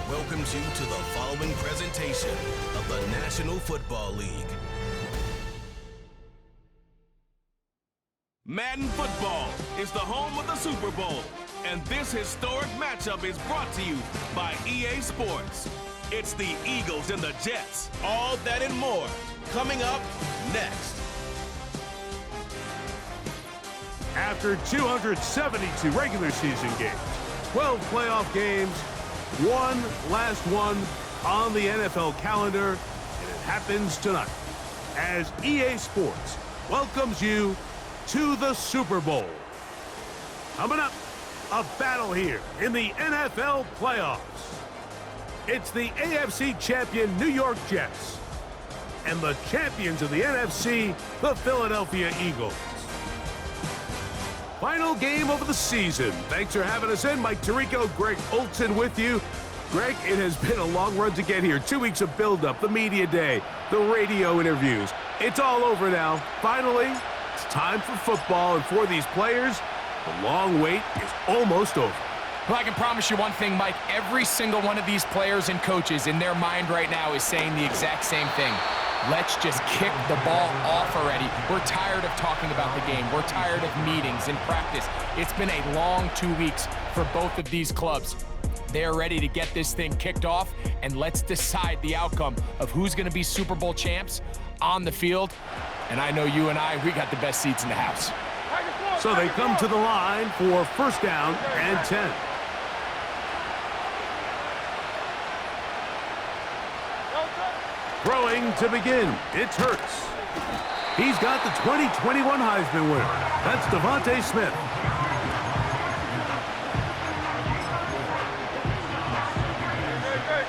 welcomes you to the following presentation of the National Football League. Madden Football is the home of the Super Bowl, and this historic matchup is brought to you by EA Sports. It's the Eagles and the Jets. All that and more coming up next. After 272 regular season games, 12 playoff games, one last one on the NFL calendar, and it happens tonight as EA Sports welcomes you to the Super Bowl. Coming up, a battle here in the NFL playoffs. It's the AFC champion New York Jets and the champions of the NFC, the Philadelphia Eagles. Final game of the season. Thanks for having us in. Mike Tirico, Greg Olsen with you. Greg, it has been a long run to get here. 2 weeks of build-up, the media day, the radio interviews. It's all over now. Finally, it's time for football, and for these players, the long wait is almost over. Well, I can promise you one thing, Mike. Every single one of these players and coaches in their mind right now is saying the exact same thing. Let's just kick the ball off already. We're tired of talking about the game. We're tired of meetings and practice. It's been a long 2 weeks for both of these clubs. They're ready to get this thing kicked off, and let's decide the outcome of who's going to be Super Bowl champs on the field. And I know you and we got the best seats in the house. So they come to the line for first down and 10. Throwing to begin, it's Hurts. He's got the 2021 Heisman winner. That's Devontae Smith.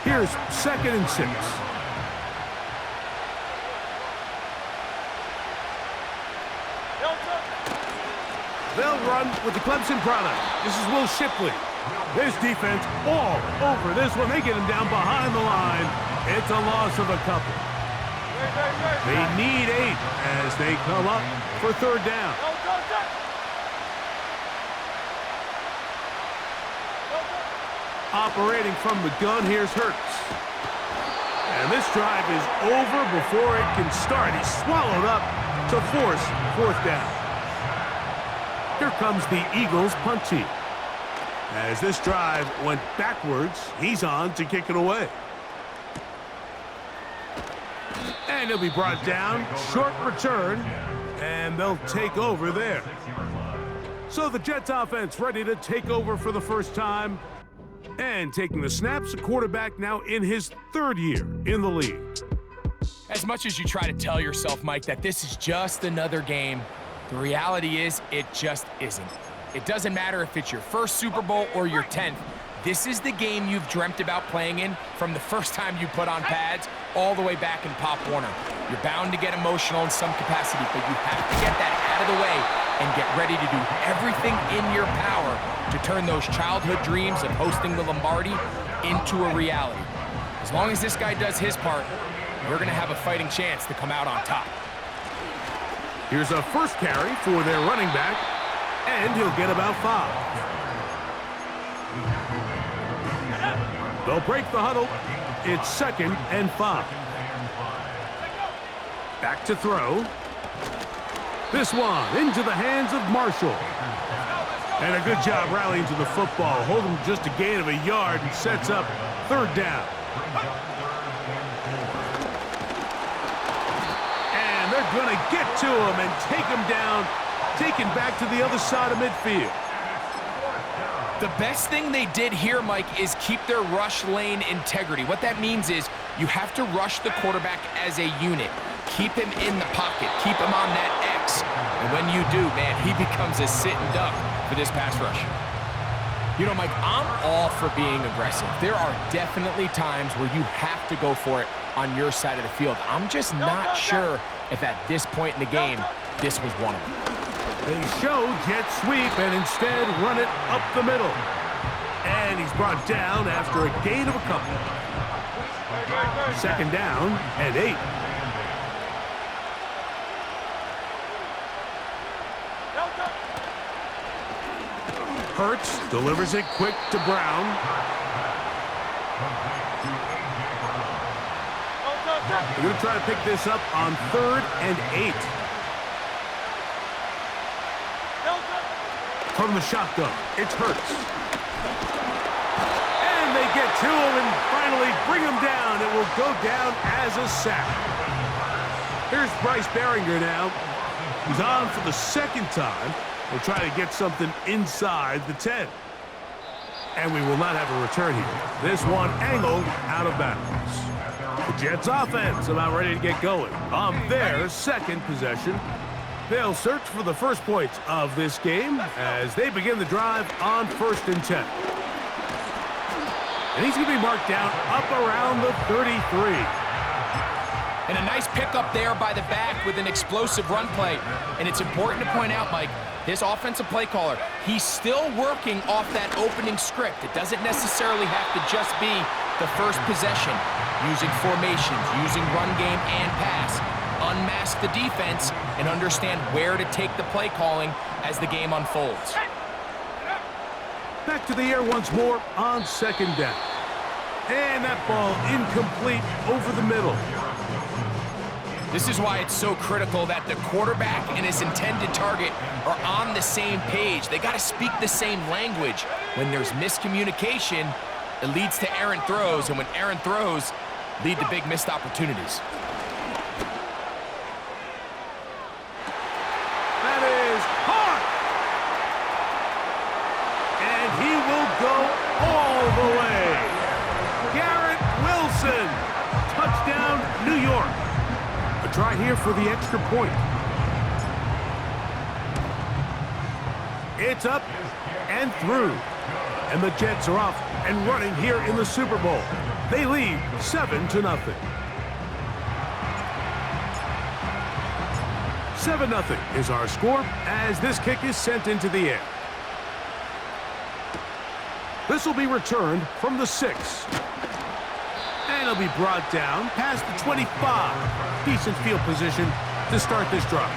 Here's 2nd and 6. They'll run with the Clemson product. This is Will Shipley. This defense all over this one. They get him down behind the line. It's a loss of a couple. They need 8 as they come up for third down. Operating from the gun, here's Hurts. And this drive is over before it can start. He's swallowed up to force fourth down. Here comes the Eagles punt team. As this drive went backwards, he's on to kick it away. And he'll be brought down. Short return. And they'll take over there. So the Jets offense ready to take over for the first time. And taking the snaps, a quarterback now in his 3rd year in the league. As much as you try to tell yourself, Mike, that this is just another game, the reality is it just isn't. It doesn't matter if it's your first Super Bowl or your 10th. This is the game you've dreamt about playing in from the first time you put on pads all the way back in Pop Warner. You're bound to get emotional in some capacity, but you have to get that out of the way and get ready to do everything in your power to turn those childhood dreams of hosting the Lombardi into a reality. As long as this guy does his part, we're going to have a fighting chance to come out on top. Here's a first carry for their running back, and he'll get about 5. They'll break the huddle. It's 2nd and 5. Back to throw. This one into the hands of Marshall. And a good job rallying to the football. Holding just a gain of a yard and sets up third down. And they're going to get to him and take him down, taken back to the other side of midfield. The best thing they did here, Mike, is keep their rush lane integrity. What that means is you have to rush the quarterback as a unit. Keep him in the pocket. Keep him on that X. And when you do, man, he becomes a sitting duck for this pass rush. You know, Mike, I'm all for being aggressive. There are definitely times where you have to go for it on your side of the field. I'm just not sure if at this point in the game, this was one of them. They show jet sweep and instead run it up the middle. And he's brought down after a gain of a couple. 2nd down and 8. Hurts delivers it quick to Brown. They're going to try to pick this up on 3rd and 8. From the shotgun, it's Hurts. And they get to him and finally bring him down. It will go down as a sack. Here's Bryce Baringer now. He's on for the second time. We'll try to get something inside the 10. And we will not have a return here. This one angled out of bounds. The Jets offense about ready to get going on their second possession. They'll search for the first points of this game as they begin the drive on 1st and 10. And he's going to be marked down up around the 33. And a nice pickup there by the back with an explosive run play. And it's important to point out, Mike, this offensive play caller, he's still working off that opening script. It doesn't necessarily have to just be the first possession. Using formations, using run game and pass. Unmask the defense and understand where to take the play calling as the game unfolds. Back to the air once more on 2nd down. And that ball incomplete over the middle. This is why it's so critical that the quarterback and his intended target are on the same page. They got to speak the same language. When there's miscommunication, it leads to errant throws, and when errant throws lead to big missed opportunities. That is hard. And he will go all the way. Garrett Wilson. Touchdown, New York. A try here for the extra point. It's up and through. And the Jets are off and running here in the Super Bowl. They lead 7-0. 7-0 is our score as this kick is sent into the air. This will be returned from the 6. And it'll be brought down past the 25. Decent field position to start this drive.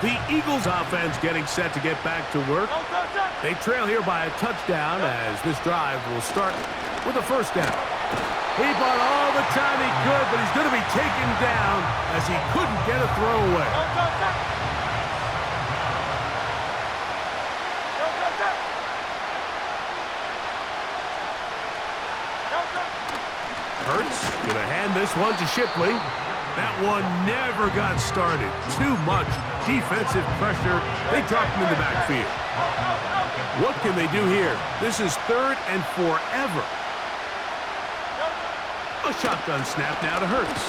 The Eagles offense getting set to get back to work. They trail here by a touchdown as this drive will start with a 1st down. He bought all the time he could, but he's going to be taken down as he couldn't get a throw away. Hurts going to hand this one to Shipley. That one never got started. Too much defensive pressure. They dropped him in the backfield. What can they do here? This is 3rd and forever. A shotgun snap now to Hurts.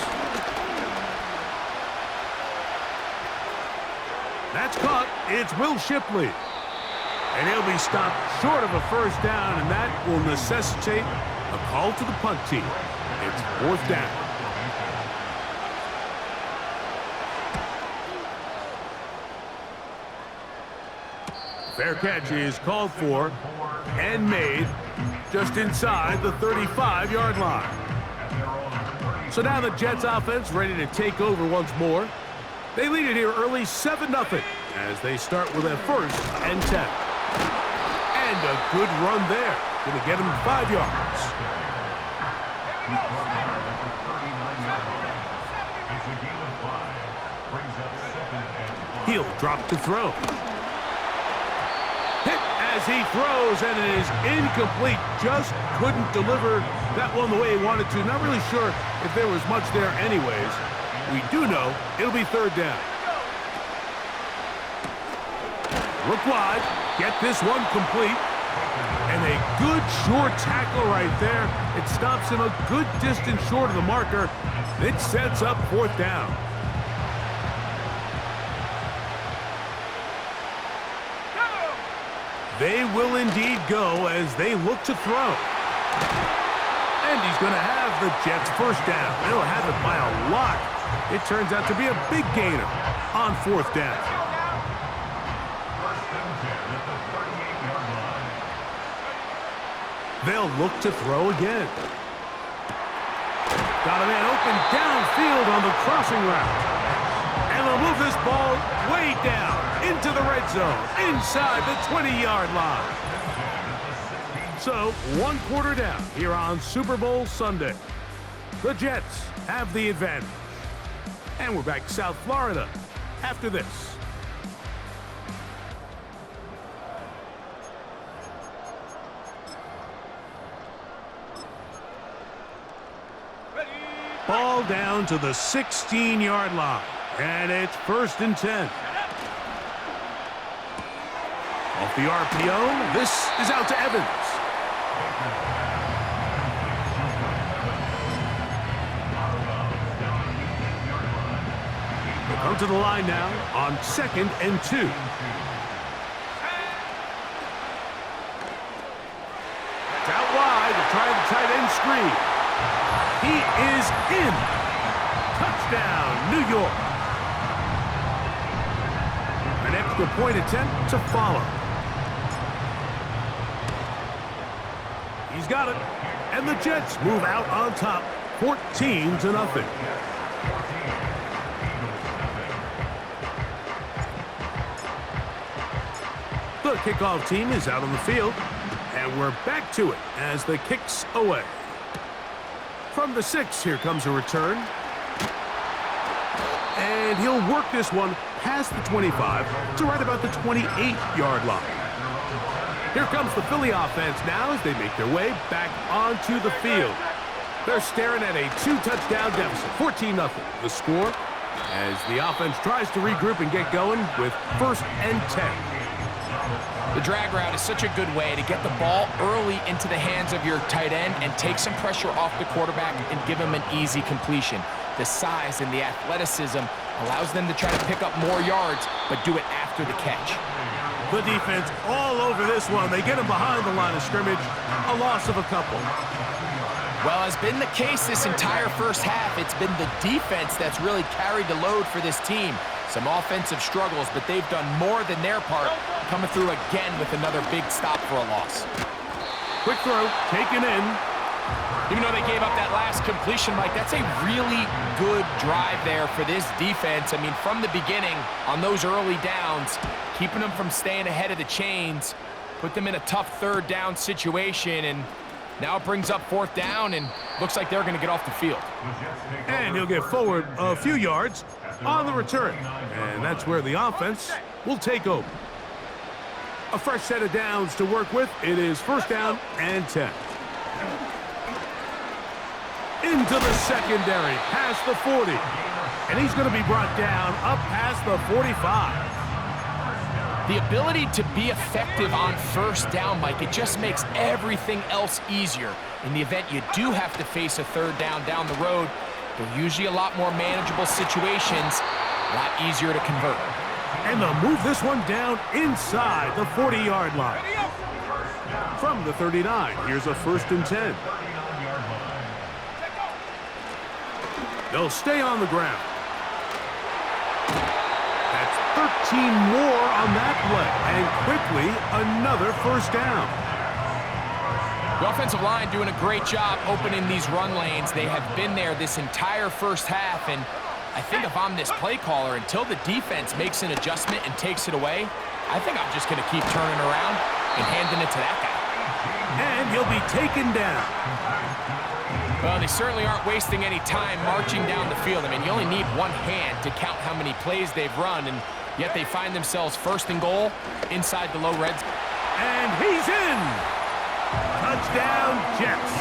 That's caught. It's Will Shipley. And he'll be stopped short of a 1st down, and that will necessitate a call to the punt team. It's 4th down. Fair catch is called for and made just inside the 35-yard line. So now the Jets offense ready to take over once more. They lead it here early 7-0 as they start with a 1st and 10. And a good run there. Going to get him 5 yards. He'll drop to throw. Hit as he throws, and it is incomplete. Just couldn't deliver that one the way he wanted to. Not really sure if there was much there anyways. We do know it'll be 3rd down. Look wide. Get this one complete. And a good short tackle right there. It stops him a good distance short of the marker. It sets up 4th down. They will indeed go as they look to throw. And he's going to have the Jets 1st down. They'll have it by a lot. It turns out to be a big gainer on 4th down. They'll look to throw again. Got a man open downfield on the crossing route. And they'll move this ball way down into the red zone, inside the 20-yard line. So, 1 quarter down here on Super Bowl Sunday. The Jets have the advantage. And we're back to South Florida after this. Ball down to the 16-yard line. And it's 1st and 10. Off the RPO, this is out to Evans. They come to the line now on 2nd and 2. It's out wide to try the tight end screen. He is in. Touchdown, New York. An extra point attempt to follow. He's got it. And the Jets move out on top, 14-0. The kickoff team is out on the field. And we're back to it as the kick's away. From the 6, here comes a return. And he'll work this one past the 25 to right about the 28-yard line. Here comes the Philly offense now as they make their way back onto the field. They're staring at a 2-touchdown deficit, 14-0. The score as the offense tries to regroup and get going with 1st and 10. The drag route is such a good way to get the ball early into the hands of your tight end and take some pressure off the quarterback and give him an easy completion. The size and the athleticism allows them to try to pick up more yards, but do it after the catch. The defense all over this one. They get him behind the line of scrimmage. A loss of a couple. Well, as been the case this entire first half, it's been the defense that's really carried the load for this team. Some offensive struggles, but they've done more than their part, coming through again with another big stop for a loss. Quick throw, taken in. Even though they gave up that last completion, Mike, that's a really good drive there for this defense. I mean, from the beginning, on those early downs, keeping them from staying ahead of the chains, put them in a tough 3rd down situation, and now it brings up 4th down, and looks like they're going to get off the field. And he'll get forward a few yards on the return. And that's where the offense will take over. A fresh set of downs to work with. It is 1st down and 10. Into the secondary, past the 40. And he's going to be brought down up past the 45. The ability to be effective on 1st down, Mike, it just makes everything else easier. In the event you do have to face a 3rd down the road, they're usually a lot more manageable situations, a lot easier to convert. And they'll move this one down inside the 40-yard line. From the 39, here's a 1st and 10. They'll stay on the ground. That's 13 more on that play. And quickly, another 1st down. The offensive line doing a great job opening these run lanes. They have been there this entire first half, and I think if I'm this play caller, until the defense makes an adjustment and takes it away, I think I'm just going to keep turning around and handing it to that guy. And he'll be taken down. Well, they certainly aren't wasting any time marching down the field. I mean, you only need one hand to count how many plays they've run, and yet they find themselves 1st and goal inside the low red zone. And he's in! Touchdown, Jets.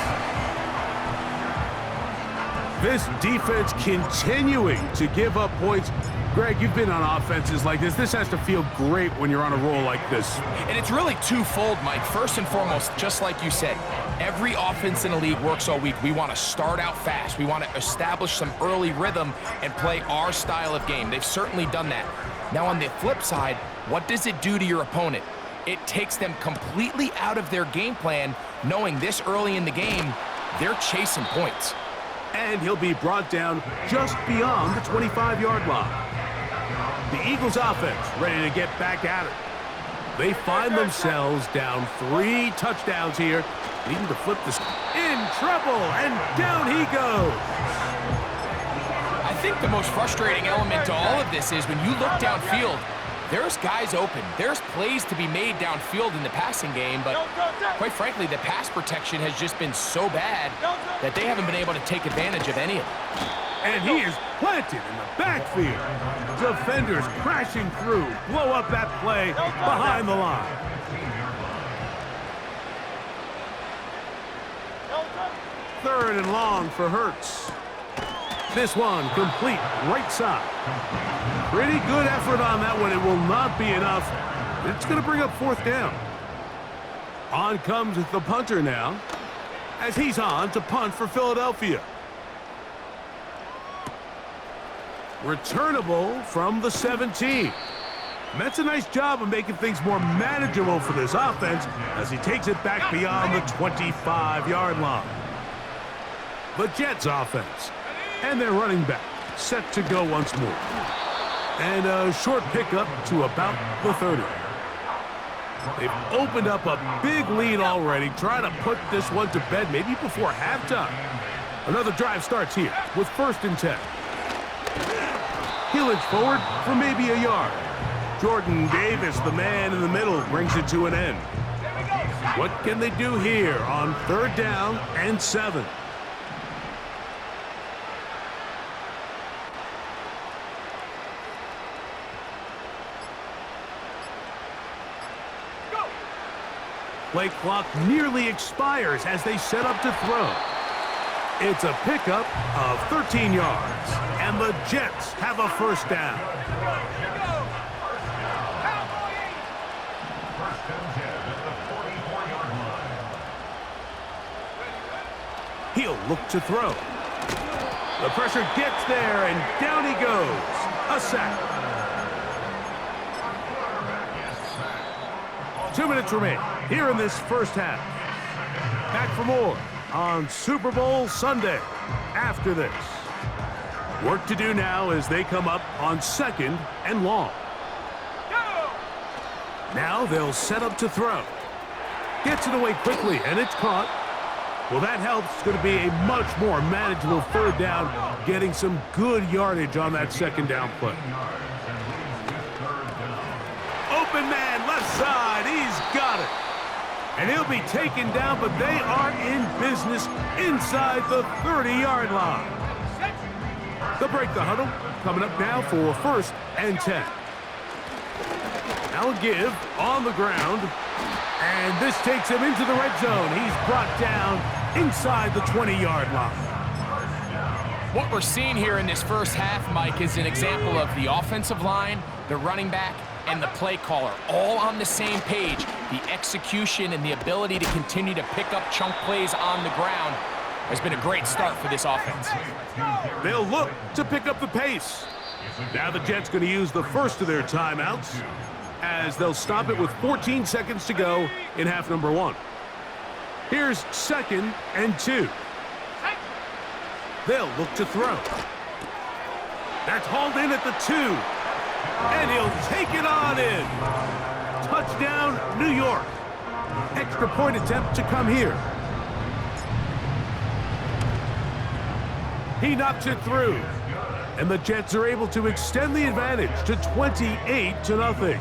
This defense continuing to give up points. Greg, you've been on offenses like this. This has to feel great when you're on a roll like this. And it's really twofold, Mike. First and foremost, just like you said, every offense in the league works all week. We want to start out fast. We want to establish some early rhythm and play our style of game. They've certainly done that. Now, on the flip side, what does it do to your opponent? It takes them completely out of their game plan, knowing this early in the game, they're chasing points. And he'll be brought down just beyond the 25-yard line. The Eagles offense ready to get back at it. They find themselves down 3 touchdowns here, needing to flip this. In trouble, and down he goes. I think the most frustrating element to all of this is when you look downfield, There's guys open. There's plays to be made downfield in the passing game, but quite frankly, the pass protection has just been so bad that they haven't been able to take advantage of any of it. And he is planted in the backfield. Defenders crashing through, blow up that play behind the line. Third and long for Hurts. This one complete right side. Pretty good effort on that one. It will not be enough. It's going to bring up fourth down. On comes the punter now, as he's on to punt for Philadelphia. Returnable from the 17. And that's a nice job of making things more manageable for this offense as he takes it back beyond the 25-yard line. The Jets offense and their running back set to go once more. And a short pickup to about the 30. They've opened up a big lead already, trying to put this one to bed maybe before halftime. Another drive starts here with 1st and 10. He'll inch forward for maybe a yard. Jordan Davis, the man in the middle, brings it to an end. What can they do here on 3rd down and 7? Play clock nearly expires as they set up to throw. It's a pickup of 13 yards, and the Jets have a 1st down. He'll look to throw. The pressure gets there, and down he goes. A sack. 2 minutes remain here in this 1st half. Back for more on Super Bowl Sunday after this. Work to do now as they come up on 2nd and long. Now they'll set up to throw. Gets it away quickly, and it's caught. Well, that helps. It's going to be a much more manageable 3rd down, getting some good yardage on that 2nd down play. Open man, left side. He's got it. And he'll be taken down, but they are in business inside the 30-yard line. They'll break the huddle. Coming up now for 1st and 10. Now a give on the ground. And this takes him into the red zone. He's brought down inside the 20-yard line. What we're seeing here in this 1st half, Mike, is an example of the offensive line, the running back, and the play caller all on the same page. The execution and the ability to continue to pick up chunk plays on the ground has been a great start for this offense. They'll look to pick up the pace. Now the Jets going to use the first of their timeouts as they'll stop it with 14 seconds to go in half number 1. Here's 2nd and 2. They'll look to throw. That's hauled in at the 2. And he'll take it on in. Touchdown, New York. Extra point attempt to come here. He knocks it through. And the Jets are able to extend the advantage to 28-0.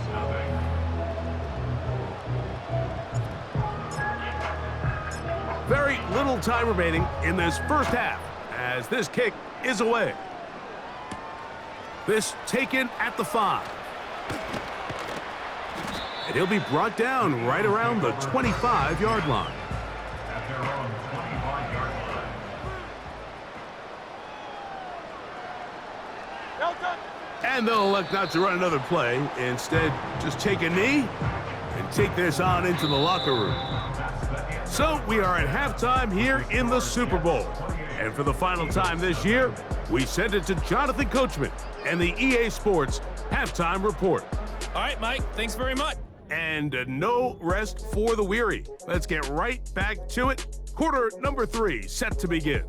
Very little time remaining in this 1st half as this kick is away. This taken at the 5. And he'll be brought down right around the 25-yard line. And they'll elect not to run another play. Instead, just take a knee and take this on into the locker room. So we are at halftime here in the Super Bowl. And for the final time this year, we send it to Jonathan Coachman and the EA Sports Halftime Report. All right, Mike, thanks very much. And no rest for the weary. Let's get right back to it. Quarter number 3 set to begin.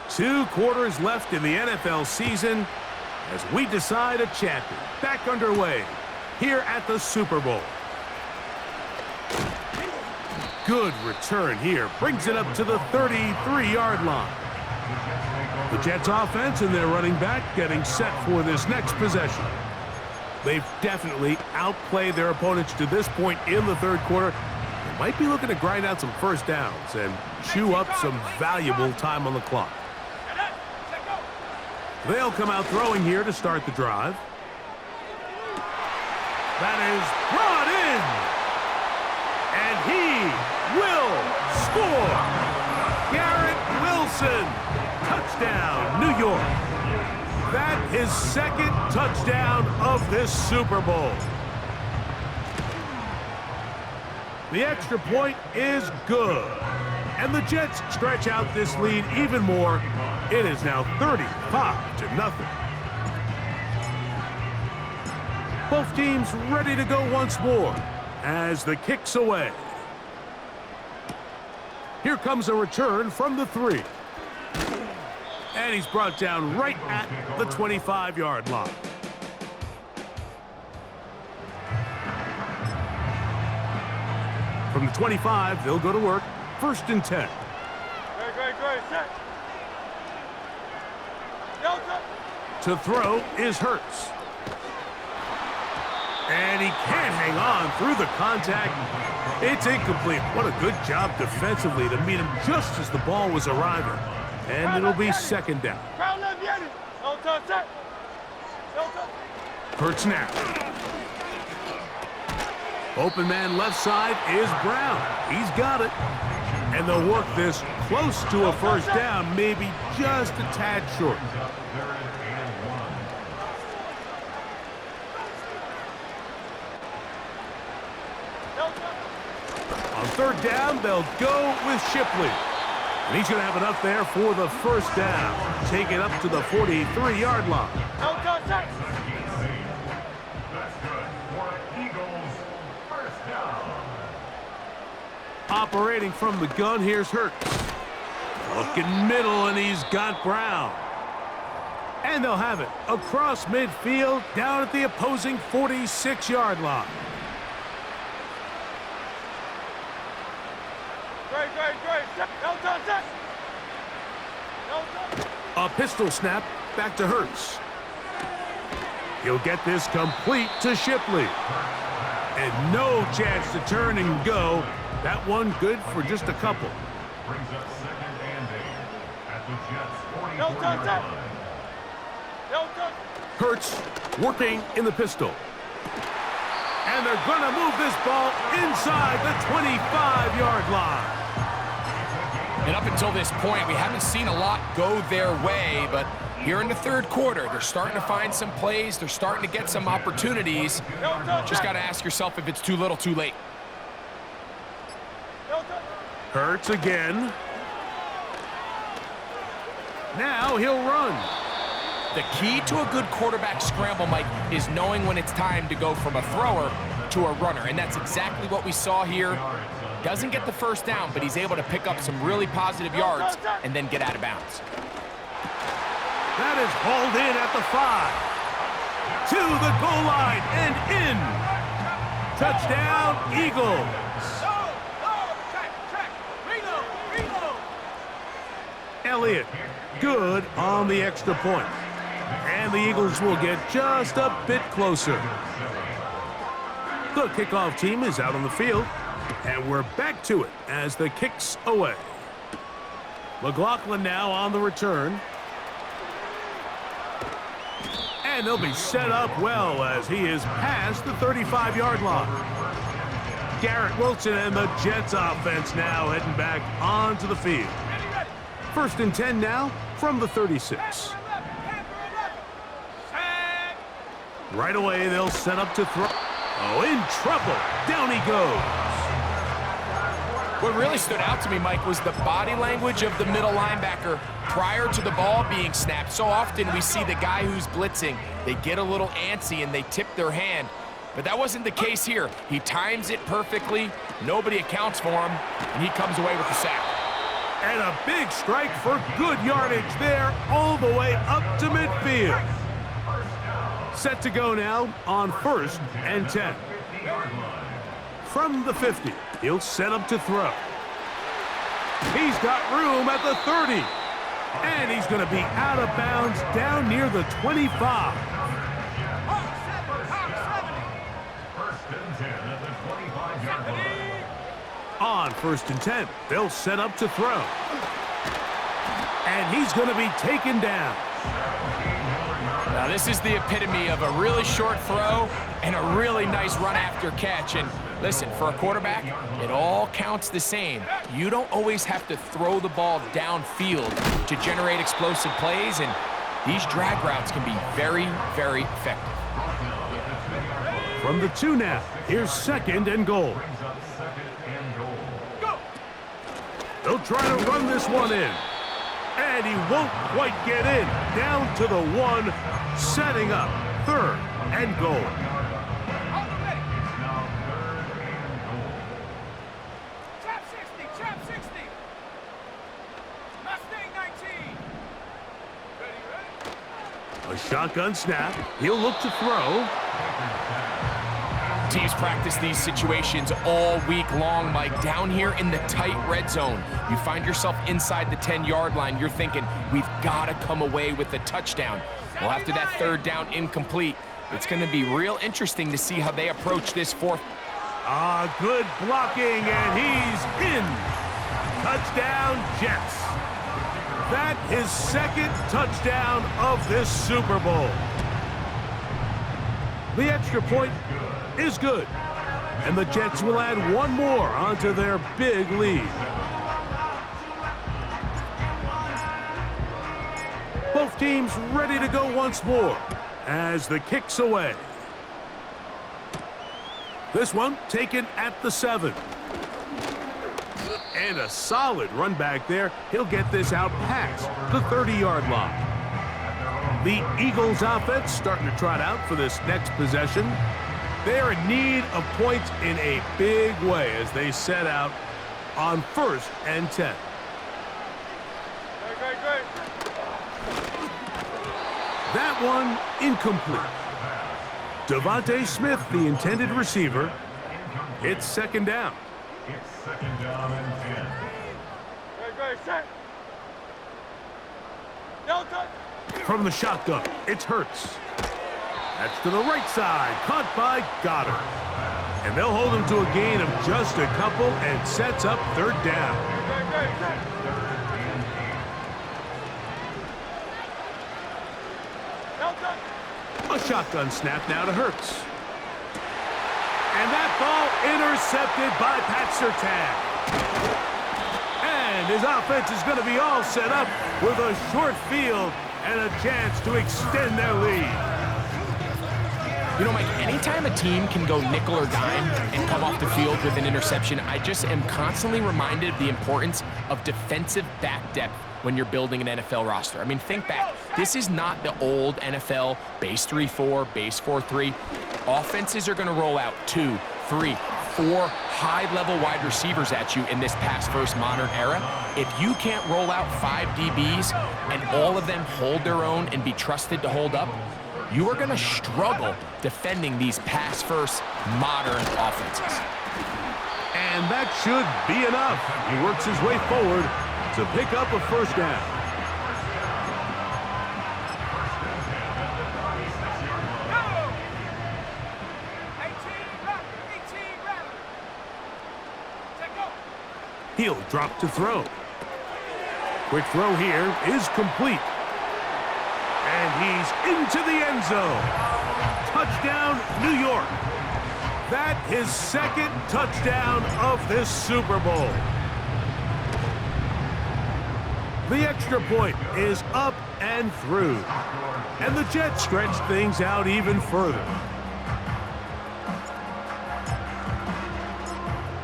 2 quarters left in the NFL season as we decide a champion. Back underway here at the Super Bowl. Good return here. Brings it up to the 33-yard line. The Jets offense and their running back getting set for this next possession. They've definitely outplayed their opponents to this point in the third quarter. They might be looking to grind out some first downs and chew up some valuable time on the clock. They'll come out throwing here to start the drive. That is brought in. And he will score. Garrett Wilson. Touchdown, New York. That is second touchdown of this Super Bowl. The extra point is good. And the Jets stretch out this lead even more. It is now 35-0. Both teams ready to go once more as the kick's away. Here comes a return from the 3. And he's brought down right at the 25-yard line. From the 25, they'll go to work. 1st and 10. Great. Set. To throw is Hurts. And he can't hang on through the contact. It's incomplete. What a good job defensively to meet him just as the ball was arriving. And it'll be 2nd down. Hurts now. Open man left side is Brown. He's got it. And they'll work this close to a 1st down, maybe just a tad short. On 3rd down, they'll go with Shipley. And he's going to have it up there for the 1st down. Take it up to the 43-yard line. Operating from the gun, here's Hurts. Looking middle, and he's got Brown. And they'll have it across midfield, down at the opposing 46-yard line. A pistol snap back to Hurts. He'll get this complete to Shipley. And no chance to turn and go. That one good for just a couple. Brings up 2nd and 8 at the Jets 44-yard line. Hurts working in the pistol. And they're going to move this ball inside the 25-yard line. And up until this point, we haven't seen a lot go their way, but here in the third quarter, they're starting to find some plays. They're starting to get some opportunities. Just got to ask yourself if it's too little, too late. Hurts again. Now he'll run. The key to a good quarterback scramble, Mike, is knowing when it's time to go from a thrower to a runner, and that's exactly what we saw here. Doesn't get the 1st down, but he's able to pick up some really positive yards and then get out of bounds. That is hauled in at the 5. To the goal line and in. Touchdown, Eagles. Elliott, good on the extra point. And the Eagles will get just a bit closer. The kickoff team is out on the field. And we're back to it as the kick's away. McLaughlin now on the return. And they'll be set up well as he is past the 35-yard line. Garrett Wilson and the Jets offense now heading back onto the field. 1st and 10 now from the 36. Right away, they'll set up to throw. Oh, in trouble. Down he goes. What really stood out to me, Mike, was the body language of the middle linebacker prior to the ball being snapped. So often we see the guy who's blitzing, they get a little antsy and they tip their hand. But that wasn't the case here. He times it perfectly, nobody accounts for him, and he comes away with the sack. And a big strike for good yardage there all the way up to midfield. Set to go now on 1st and 10. From the 50, he'll set up to throw. He's got room at the 30. And he's going to be out of bounds down near the 25. First and 10 at the 25-yard line. On 1st and 10, they'll set up to throw. And he's going to be taken down. Now, this is the epitome of a really short throw and a really nice run after catch. And listen, for a quarterback, it all counts the same. You don't always have to throw the ball downfield to generate explosive plays, and these drag routes can be very, very effective. From the 2 now, here's 2nd and goal. Brings up 2nd and goal. They'll try to run this one in. And he won't quite get in. Down to the 1, setting up 3rd and goal. It's now 3rd and goal. Trap 60, trap 60. Mustang 19. Ready? A shotgun snap. He'll look to throw. Teams practice these situations all week long, Mike. Down here in the tight red zone, you find yourself inside the 10-yard line. You're thinking, we've got to come away with a touchdown. Well, after that 3rd down incomplete, it's going to be real interesting to see how they approach this 4th. Good blocking, and he's in. Touchdown, Jets. That is 2nd touchdown of this Super Bowl. The extra point is good, and the Jets will add 1 more onto their big lead. Both teams ready to go once more as the kick's away. This one taken at the 7. And a solid run back there. He'll get this out past the 30-yard line. The Eagles offense starting to trot out for this next possession. They're in need of points in a big way as they set out on 1st and 10. Great. That one incomplete. Devontae Smith, the intended receiver. It's 2nd down. It's 2nd down and 10. Great, set. Delta. From the shotgun, it's Hurts. That's to the right side, caught by Goddard. And they'll hold him to a gain of just a couple and sets up 3rd down. Great, set. Delta. A shotgun snap now to Hurts. And that ball intercepted by Pat Surtain. And his offense is going to be all set up with a short field and a chance to extend their lead. You know, Mike, anytime a team can go nickel or dime and come off the field with an interception, I just am constantly reminded of the importance of defensive back depth when you're building an NFL roster. I mean, think back. This is not the old NFL base 3-4, base 4-3. Offenses are going to roll out 2, 3, 4 high-level wide receivers at you in this pass-first modern era. If you can't roll out 5 DBs and all of them hold their own and be trusted to hold up, you are going to struggle defending these pass-first modern offenses. And that should be enough. He works his way forward to pick up a 1st down. He'll drop to throw. Quick throw here is complete. And he's into the end zone. Touchdown, New York. That is 2nd touchdown of this Super Bowl. The extra point is up and through. And the Jets stretch things out even further.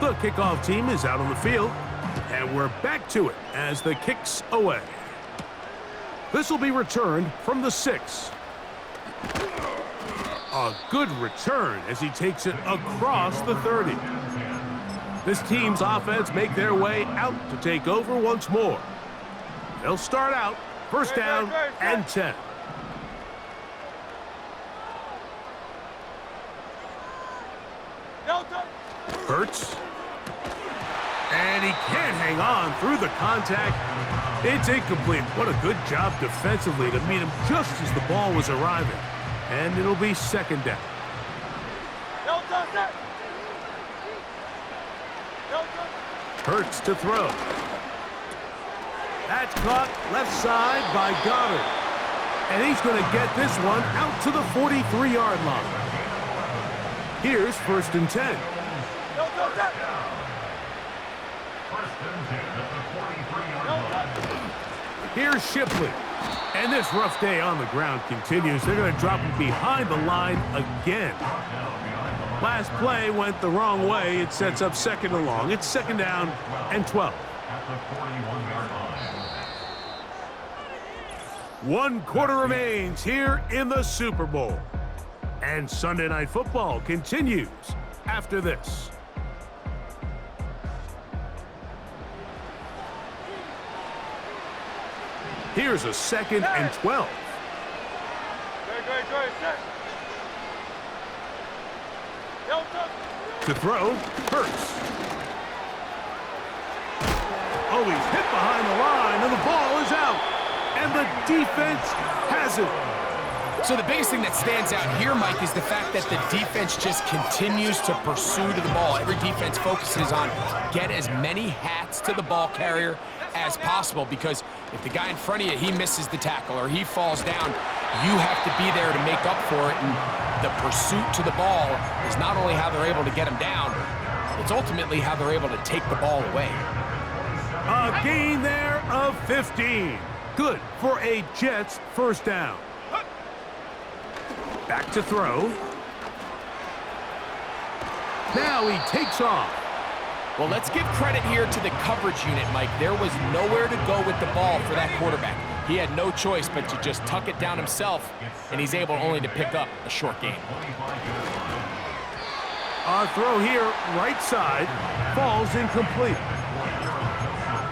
The kickoff team is out on the field. And we're back to it as the kick's away. This will be returned from the 6. A good return as he takes it across the 30. This team's offense make their way out to take over once more. They'll start out 1st down and 10. Delta. Hurts. And And he can't hang on through the contact. It's incomplete. What a good job defensively to meet him just as the ball was arriving. And it'll be second down. No touch that. No touch. Hurts to throw. That's caught left side by Goddard. And he's going to get this one out to the 43-yard line. Here's 1st and 10. No touch that. First and 10 at the 43-yard line. Here's Shipley. And this rough day on the ground continues. They're going to drop him behind the line again. Last play went the wrong way. It sets up 2nd and long. It's 2nd down and 12. At the 41-yard line. 1 quarter remains here in the Super Bowl. And Sunday Night Football continues after this. Here's a 2nd and 12. Great, set. No touch. To throw, Hurts. Oh, he's hit behind the line, and the ball is out. And the defense has it. So the biggest thing that stands out here, Mike, is the fact that the defense just continues to pursue to the ball. Every defense focuses on get as many hats to the ball carrier as possible, because if the guy in front of you, he misses the tackle or he falls down, you have to be there to make up for it. And the pursuit to the ball is not only how they're able to get him down, it's ultimately how they're able to take the ball away. A gain there of 15. Good for a Jets 1st down. Back to throw. Now he takes off. Well, let's give credit here to the coverage unit, Mike. There was nowhere to go with the ball for that quarterback. He had no choice but to just tuck it down himself, and he's able only to pick up a short gain. Our throw here, right side, falls incomplete.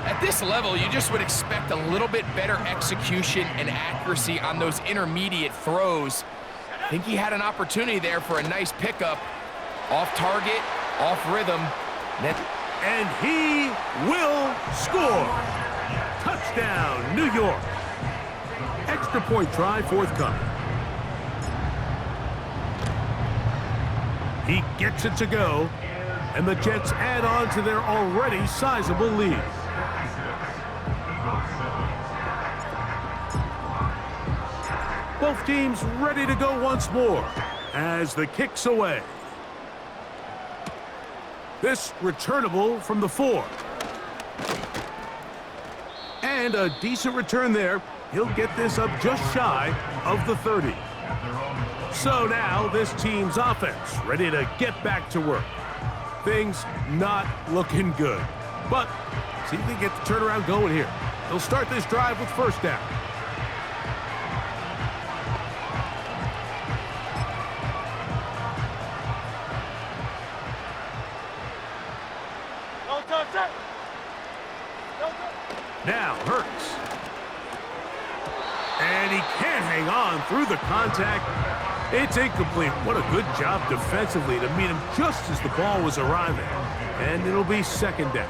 At this level, you just would expect a little bit better execution and accuracy on those intermediate throws. I think he had an opportunity there for a nice pickup. Off target, off rhythm. And he will score. Touchdown, New York. Extra point try forthcoming. He gets it to go, and the Jets add on to their already sizable lead. Both teams ready to go once more as the kick's away. This returnable from the 4. And a decent return there. He'll get this up just shy of the 30. So now this team's offense ready to get back to work. Things not looking good. But see if they get the turnaround going here. They'll start this drive with 1st down. No touch that. No touch. Now Hurts. And he can't hang on through the contact. It's incomplete. What a good job defensively to meet him just as the ball was arriving. And it'll be 2nd down.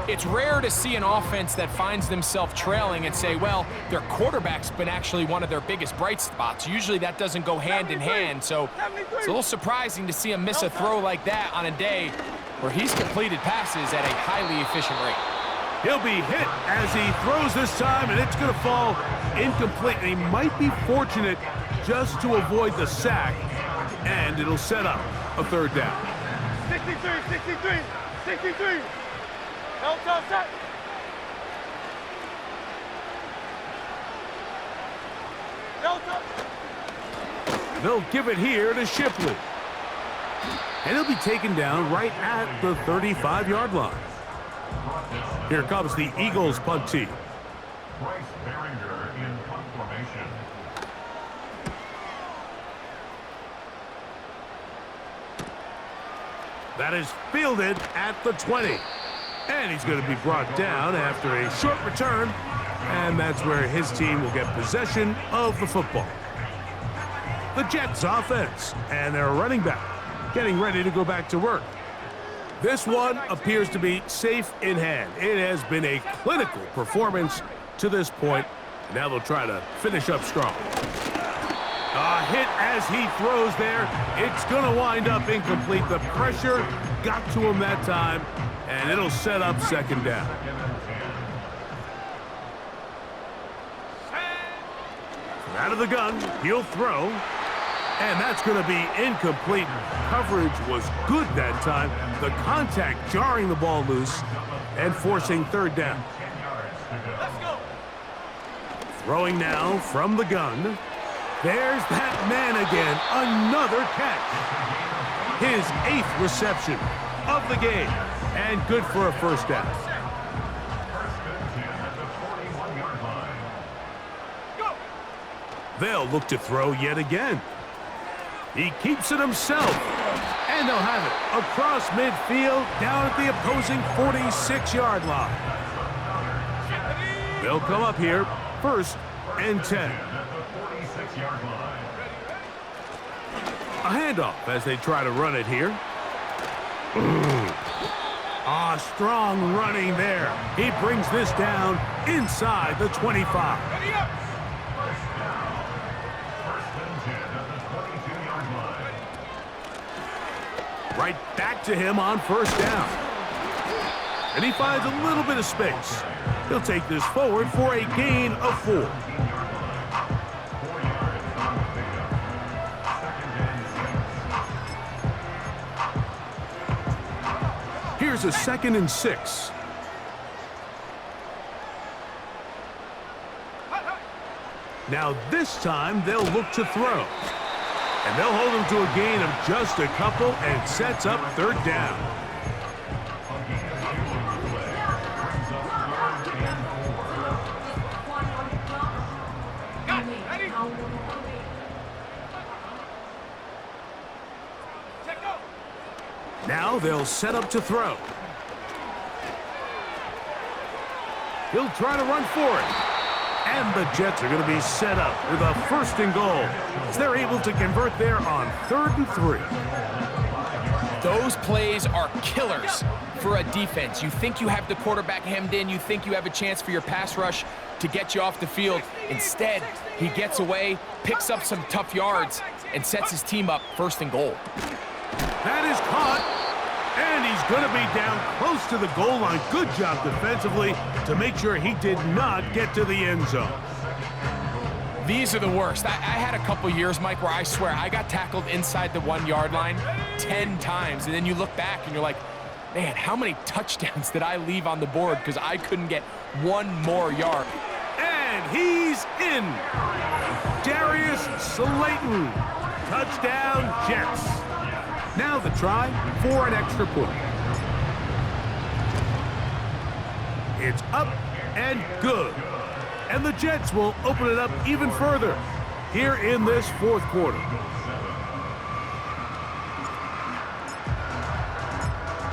It's rare to see an offense that finds themselves trailing and say, well, their quarterback's been actually one of their biggest bright spots. Usually that doesn't go hand in hand, so it's a little surprising to see him miss a throw like that on a day where he's completed passes at a highly efficient rate. He'll be hit as he throws this time, and it's going to fall incomplete. And he might be fortunate just to avoid the sack, and it'll set up a 3rd down. 63. No touch that. No touch. They'll give it here to Shipley. And he'll be taken down right at the 35-yard line. Here comes the Eagles punt team. Bryce Behringer in punt formation. That is fielded at the 20. And he's going to be brought down after a short return. And that's where his team will get possession of the football. The Jets offense and their running back getting ready to go back to work. This one appears to be safe in hand. It has been a clinical performance to this point. Now they'll try to finish up strong. A hit as he throws there. It's going to wind up incomplete. The pressure got to him that time, and it'll set up second down. Out of the gun, he'll throw. And that's going to be incomplete. Coverage was good that time. The contact jarring the ball loose and forcing third down. Let's go. Throwing now from the gun. There's that man again. Another catch. His 8th reception of the game. And good for a first down. They'll look to throw yet again. He keeps it himself. And they'll have it across midfield down at the opposing 46-yard line. They'll come up here, 1st and 10. A handoff as they try to run it here. Strong running there. He brings this down inside the 25. Right back to him on first down. And he finds a little bit of space. He'll take this forward for a gain of 4. Here's a 2nd and 6. Now this time they'll look to throw. And they'll hold him to a gain of just a couple and sets up third down. Now they'll set up to throw. He'll try to run for it. And the Jets are going to be set up with a 1st and goal as they're able to convert there on 3rd and 3. Those plays are killers for a defense. You think you have the quarterback hemmed in. You think you have a chance for your pass rush to get you off the field. Instead, he gets away, picks up some tough yards, and sets his team up 1st and goal. That is caught. And he's going to be down close to the goal line. Good job defensively to make sure he did not get to the end zone. These are the worst. I had a couple years, Mike, where I swear I got tackled inside the 1-yard line 10 times. And then you look back and you're like, man, how many touchdowns did I leave on the board because I couldn't get one more yard? And he's in. Darius Slayton. Touchdown, Jets. Now the try for an extra point. It's up and good. And the Jets will open it up even further here in this 4th quarter.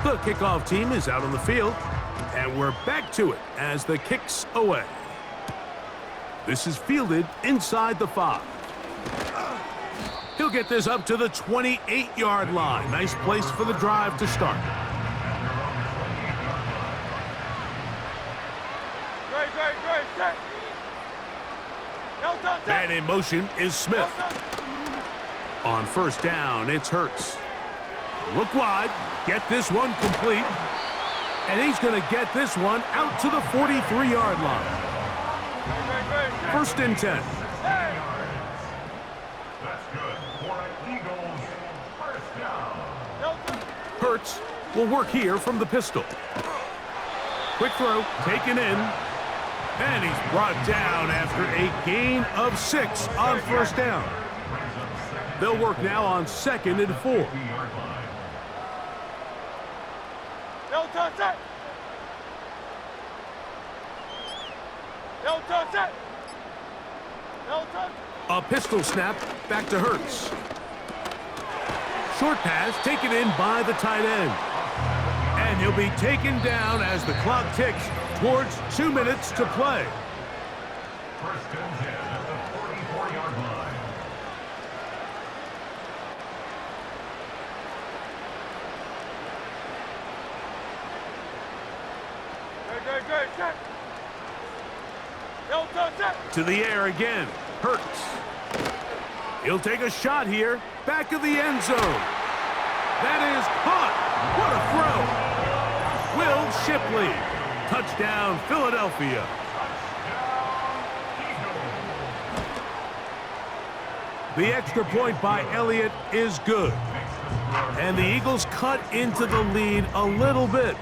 The kickoff team is out on the field, and we're back to it as the kick's away. This is fielded inside the 5. He'll get this up to the 28-yard line. Nice place for the drive to start. Great, set. Man in motion is Smith. On first down, it's Hurts. Look wide, get this one complete. And he's going to get this one out to the 43-yard line. 1st and 10. Hurts will work here from the pistol. Quick throw, taken in. And he's brought down after a gain of 6 on first down. They'll work now on 2nd and 4. A pistol snap back to Hurts. Short pass taken in by the tight end. And he'll be taken down as the clock ticks towards 2 minutes to play. 1st and 10 at the 44-yard line. Great, great, check. No touch, check. To the air again. Hurts. He'll take a shot here. Back of the end zone. That is caught. What a throw. Will Shipley. Touchdown, Philadelphia. The extra point by Elliott is good. And the Eagles cut into the lead a little bit.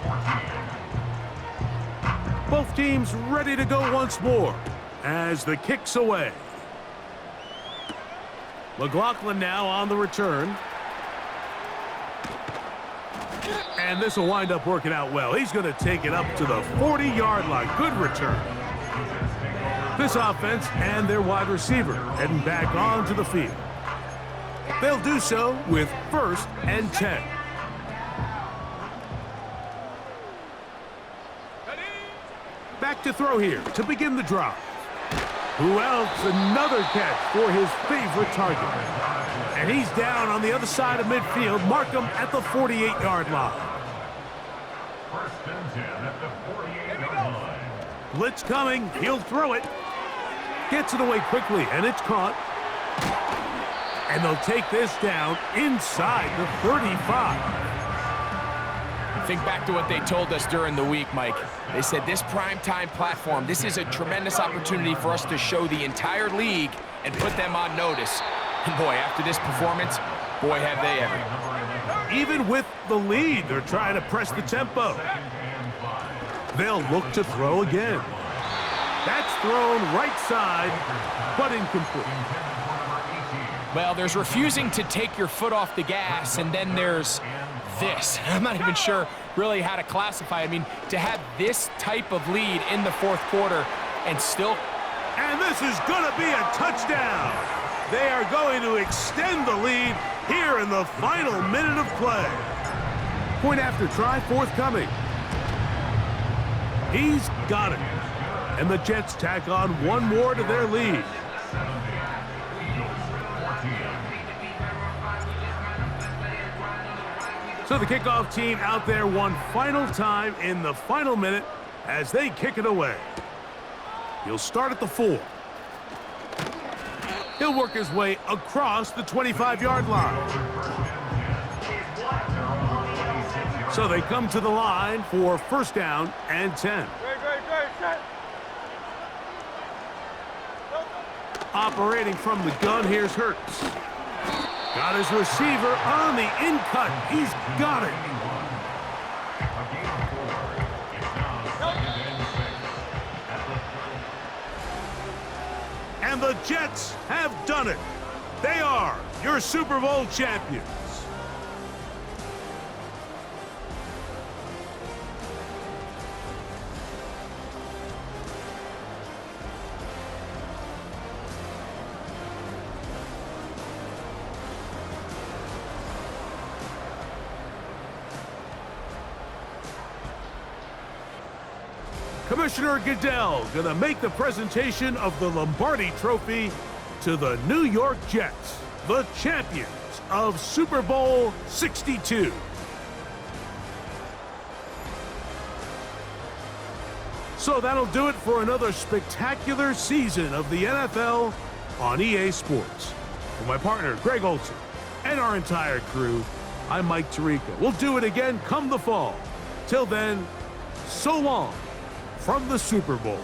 Both teams ready to go once more as the kick's away. McLaughlin now on the return. And this will wind up working out well. He's going to take it up to the 40-yard line. Good return. This offense and their wide receiver heading back onto the field. They'll do so with 1st and 10. Back to throw here to begin the drive. Who else? Another catch for his favorite target. And he's down on the other side of midfield. Mark him at the 48-yard line. 1st and 10 at the 48-yard line. Blitz coming. He'll throw it. Gets it away quickly, and it's caught. And they'll take this down inside the 35. Think back to what they told us during the week, Mike. They said this primetime platform, this is a tremendous opportunity for us to show the entire league and put them on notice. And boy, after this performance, boy, have they ever. Even with the lead, they're trying to press the tempo. They'll look to throw again. That's thrown right side, but incomplete. Well, there's refusing to take your foot off the gas, and then there's this. I'm not even sure really how to classify it. I mean, to have this type of lead in the 4th quarter and still... And this is going to be a touchdown. They are going to extend the lead here in the final minute of play. Point after try forthcoming. He's got it. And the Jets tack on one more to their lead. So the kickoff team out there one final time in the final minute as they kick it away. He'll start at the 4. He'll work his way across the 25-yard line. So they come to the line for 1st down and 10. Operating from the gun, here's Hurts. Got his receiver on the in-cut. He's got it. And the Jets have done it. They are your Super Bowl champions. Commissioner Goodell gonna make the presentation of the Lombardi Trophy to the New York Jets, the champions of Super Bowl 62. So that'll do it for another spectacular season of the NFL on EA Sports. For my partner, Greg Olson, and our entire crew, I'm Mike Tirico. We'll do it again come the fall. Till then, so long from the Super Bowl.